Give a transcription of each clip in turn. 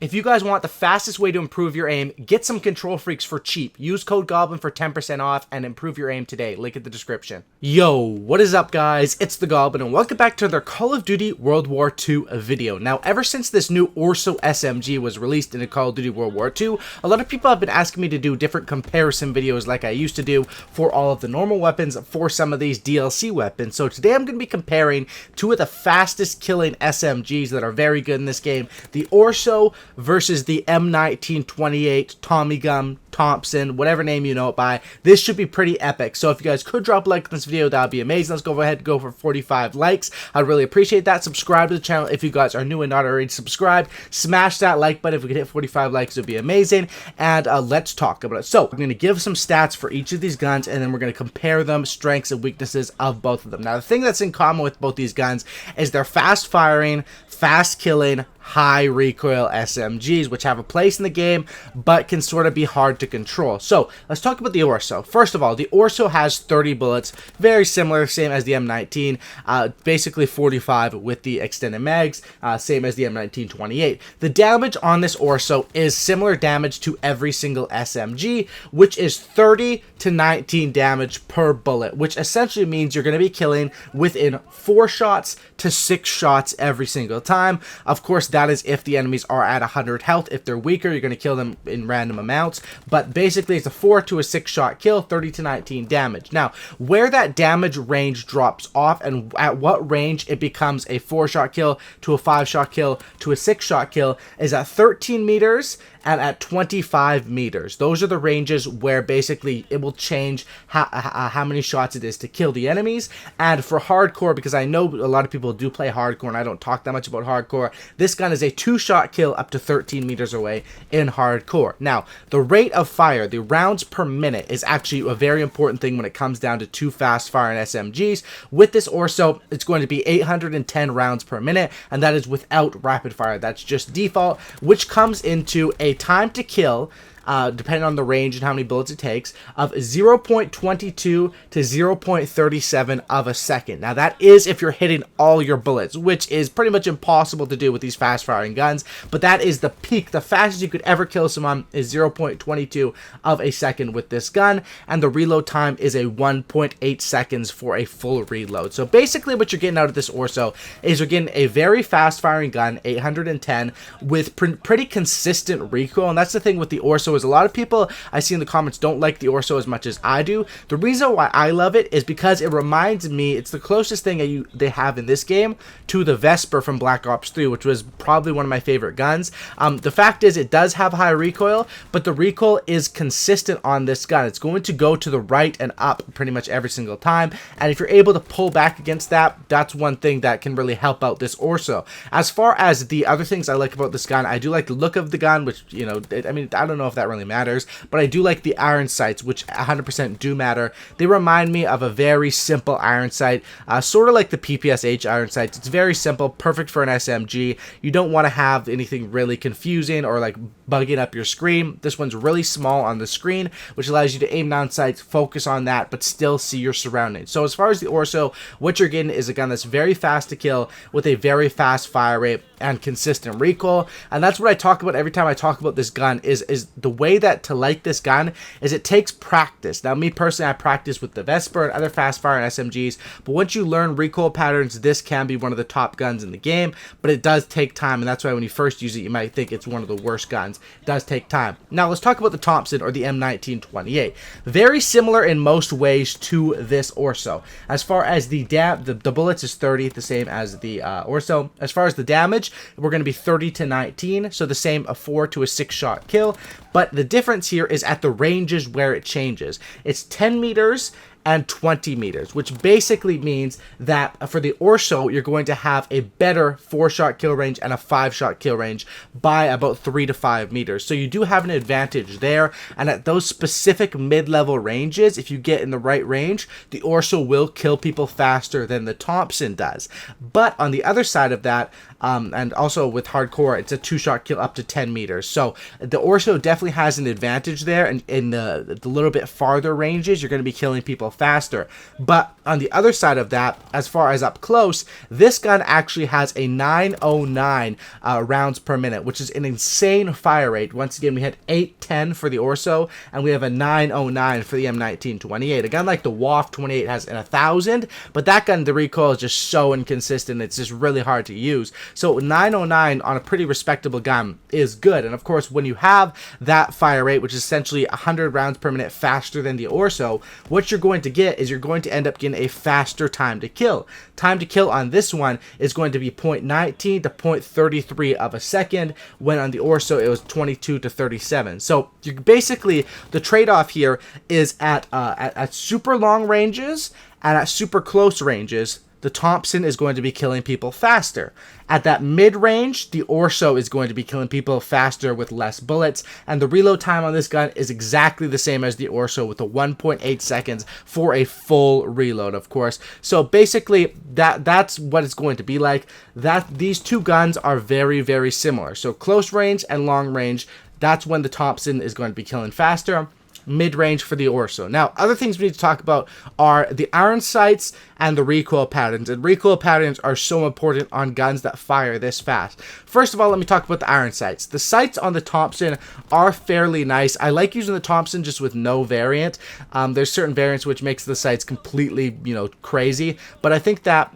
If you guys want the fastest way to improve your aim, get some Control Freaks for cheap. Use code GOBLIN for 10% off and improve your aim today. Link in the description. Yo, what is up guys? It's the Goblin and welcome back to their Call of Duty World War II video. Now, ever since this new ORSO SMG was released in Call of Duty World War II, a lot of people have been asking me to do different comparison videos like I used to do for all of the normal weapons for some of these DLC weapons. So today I'm going to be comparing two of the fastest killing SMGs that are very good in this game, the ORSO versus the M1928 Tommy Gun, Thompson, whatever name you know it by. This should be pretty epic. So if you guys could drop a like on this video, that would be amazing. Let's go ahead and go for 45 likes. I'd really appreciate that. Subscribe to the channel if you guys are new and not already subscribed. Smash that like button. If we could hit 45 likes, it would be amazing. And let's talk about it. So I'm going to give some stats for each of these guns, and then we're going to compare them, strengths and weaknesses of both of them. Now, the thing that's in common with both these guns is they're fast firing, fast killing, high recoil SMGs, which have a place in the game, but can sort of be hard to control. So let's talk about the ORSO. First of all, the ORSO has 30 bullets, very similar, same as the M19, basically 45 with the extended mags, same as the M1928. The damage on this ORSO is similar damage to every single SMG, which is 30 to 19 damage per bullet, which essentially means you're going to be killing within 4 shots to 6 shots every single time. Of course, that is if the enemies are at 100 health. If they're weaker, you're going to kill them in random amounts. But basically, it's a 4 to a 6 shot kill, 30 to 19 damage. Now, where that damage range drops off and at what range it becomes a 4 shot kill to a 5 shot kill to a 6 shot kill is at 13 meters and at 25 meters. Those are the ranges where basically it will change how many shots it is to kill the enemies. And for hardcore, because I know a lot of people do play hardcore and I don't talk that much about hardcore, this gun is a 2-shot kill up to 13 meters away in hardcore. Now, the rate of fire, the rounds per minute, is actually a very important thing when it comes down to two fast firing SMGs. With this ORSO, it's going to be 810 rounds per minute, and that is without rapid fire. That's just default, which comes into a time to kill, depending on the range and how many bullets it takes, of 0.22 to 0.37 of a second. Now, that is if you're hitting all your bullets, which is pretty much impossible to do with these fast-firing guns, but that is the peak. The fastest you could ever kill someone is 0.22 of a second with this gun, and the reload time is a 1.8 seconds for a full reload. So basically what you're getting out of this ORSO is you're getting a very fast-firing gun, 810, with pretty consistent recoil, and that's the thing with the ORSO. Is a lot of people I see in the comments don't like the ORSO as much as I do. The reason why I love it is because it reminds me, it's the closest thing they have in this game to the Vesper from Black Ops 3, which was probably one of my favorite guns. The fact is it does have high recoil, but the recoil is consistent on this gun. It's going to go to the right and up pretty much every single time, and if you're able to pull back against that, that's one thing that can really help out this ORSO. As far as the other things I like about this gun, I do like the look of the gun, which, you know, I mean, I don't know if that really matters, but I do like the iron sights, which 100% do matter. They remind me of a very simple iron sight, sort of like the PPSH iron sights. It's very simple, perfect for an SMG. You don't want to have anything really confusing or like bugging up your screen. This one's really small on the screen, which allows you to aim down sights, focus on that, but still see your surroundings. So as far as the ORSO, what you're getting is a gun that's very fast to kill with a very fast fire rate and consistent recoil, and that's what I talk about every time I talk about this gun. Is the way that to like this gun is it takes practice. Now, me personally, I practice with the Vesper and other fast firing SMGs, but once you learn recoil patterns, this can be one of the top guns in the game, but it does take time, and that's why when you first use it, you might think it's one of the worst guns. It does take time. Now, let's talk about the Thompson, or the M1928. Very similar in most ways to this ORSO. As far as the bullets is 30, the same as the ORSO. As far as the damage, we're going to be 30 to 19, so the same, a 4 to a 6 shot kill, but the difference here is at the ranges where it changes. It's 10 meters and 20 meters, which basically means that for the ORSO, you're going to have a better 4-shot kill range and a 5-shot kill range by about 3 to 5 meters. So you do have an advantage there, and at those specific mid-level ranges, if you get in the right range, the ORSO will kill people faster than the Thompson does. But on the other side of that, and also with hardcore, it's a 2-shot kill up to 10 meters. So the ORSO definitely has an advantage there, and in the little bit farther ranges, you're going to be killing people faster. But On the other side of that, as far as up close, this gun actually has a 909 rounds per minute, which is an insane fire rate. Once again, we had 810 for the ORSO, and we have a 909 for the M1928. A gun like the WW2 has an 1000, but that gun, the recoil is just so inconsistent, it's just really hard to use. So 909 on a pretty respectable gun is good, and of course, when you have that fire rate, which is essentially 100 rounds per minute faster than the ORSO, what you're going to get is you're going to end up getting a faster time to kill. Time to kill on this one is going to be 0.19 to 0.33 of a second, when on the ORSO it was 22 to 37. So you basically, the trade-off here is at super long ranges and at super close ranges, the Thompson is going to be killing people faster. At that mid-range, the ORSO is going to be killing people faster with less bullets, and the reload time on this gun is exactly the same as the ORSO with a 1.8 seconds for a full reload, of course. So basically, that's what it's going to be like. These two guns are very, very similar. So close range and long range, that's when the Thompson is going to be killing faster. Mid-range for the ORSO. Now, other things we need to talk about are the iron sights and the recoil patterns. And recoil patterns are so important on guns that fire this fast. First of all, let me talk about the iron sights. The sights on the Thompson are fairly nice. I like using the Thompson just with no variant. There's certain variants which makes the sights completely, crazy. But I think that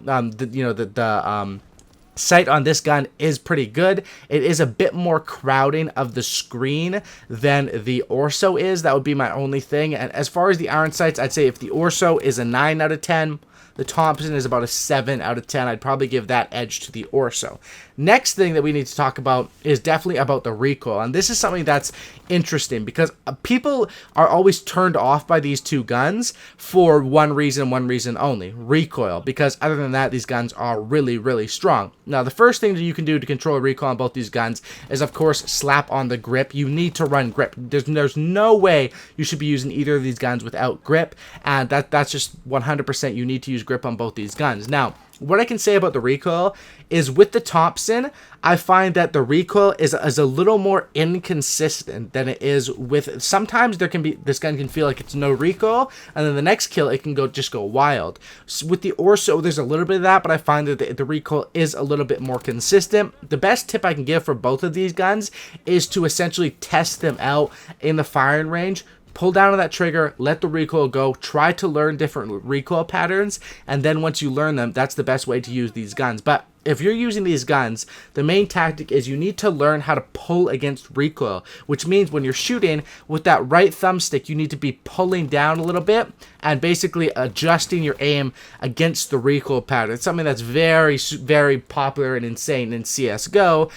sight on this gun is pretty good. It is a bit more crowding of the screen than the ORSO is. That would be my only thing. And as far as the iron sights, I'd say if the ORSO is a 9 out of 10, the Thompson is about a 7 out of 10. I'd probably give that edge to the ORSO. Next thing that we need to talk about is definitely about the recoil. And this is something that's interesting because people are always turned off by these two guns for one reason only, recoil. Because other than that, these guns are really, really strong. Now, the first thing that you can do to control recoil on both these guns is, of course, slap on the grip. You need to run grip. There's no way you should be using either of these guns without grip. And that's just 100% you need to use grip on both these guns. Now, what I can say about the recoil is with the Thompson, I find that the recoil is a little more inconsistent than it is with, sometimes this gun can feel like it's no recoil, and then the next kill, it can just go wild. So with the ORSO, there's a little bit of that, but I find that the recoil is a little bit more consistent. The best tip I can give for both of these guns is to essentially test them out in the firing range. Pull down on that trigger, let the recoil go, try to learn different recoil patterns, and then once you learn them, that's the best way to use these guns. But if you're using these guns, the main tactic is you need to learn how to pull against recoil, which means when you're shooting with that right thumbstick, you need to be pulling down a little bit and basically adjusting your aim against the recoil pattern. It's something that's very, very popular and insane in CSGO.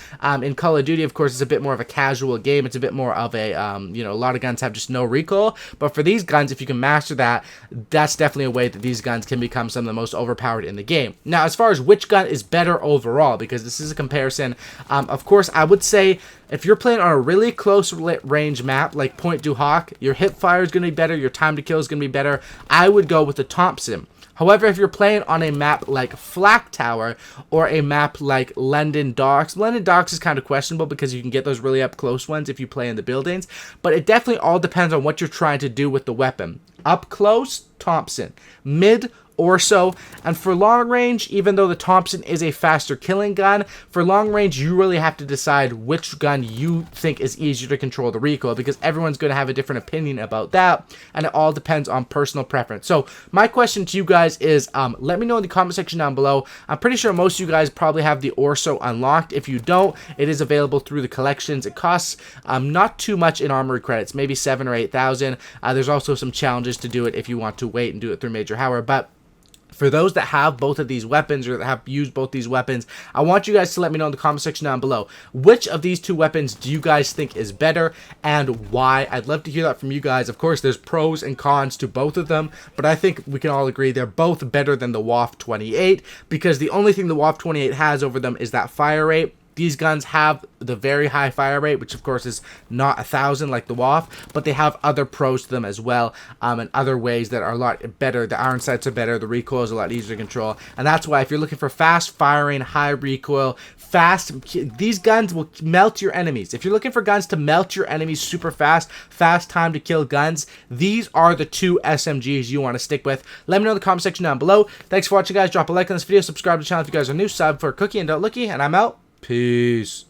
In Call of Duty, of course, it's a bit more of a casual game. It's a bit more of a, a lot of guns have just no recoil. But for these guns, if you can master that, that's definitely a way that these guns can become some of the most overpowered in the game. Now, as far as which gun is better overall, because this is a comparison, of course, I would say if you're playing on a really close range map like Point du Hoc, your hip fire is going to be better, your time to kill is going to be better. I would go with the Thompson. However, if you're playing on a map like Flak Tower or a map like London Docks is kind of questionable because you can get those really up close ones if you play in the buildings, but it definitely all depends on what you're trying to do with the weapon. Up close, Thompson. Mid, ORSO. And for long range, even though the Thompson is a faster killing gun, for long range you really have to decide which gun you think is easier to control the recoil, because everyone's going to have a different opinion about that, and it all depends on personal preference. So my question to you guys is, let me know in the comment section down below. I'm pretty sure most of you guys probably have the ORSO unlocked. If you don't, it is available through the collections. It costs not too much in armory credits, maybe 7,000 or 8,000. There's also some challenges to do it if you want to wait and do it through Major Hour, but for those that have both of these weapons or that have used both these weapons, I want you guys to let me know in the comment section down below. Which of these two weapons do you guys think is better and why? I'd love to hear that from you guys. Of course, there's pros and cons to both of them, but I think we can all agree they're both better than the WW2 because the only thing the WW2 has over them is that fire rate. these guns have the very high fire rate, which of course is not 1,000 like the WAF, but they have other pros to them as well, and other ways that are a lot better. The iron sights are better, the recoil is a lot easier to control, and that's why if you're looking for fast firing, high recoil, these guns will melt your enemies. If you're looking for guns to melt your enemies super fast time to kill guns, these are the two SMGs you want to stick with. Let me know in the comment section down below. Thanks for watching, guys. Drop a like on this video, subscribe to the channel if you guys are new, sub for Cookie and Don't Looky, and I'm out. Peace.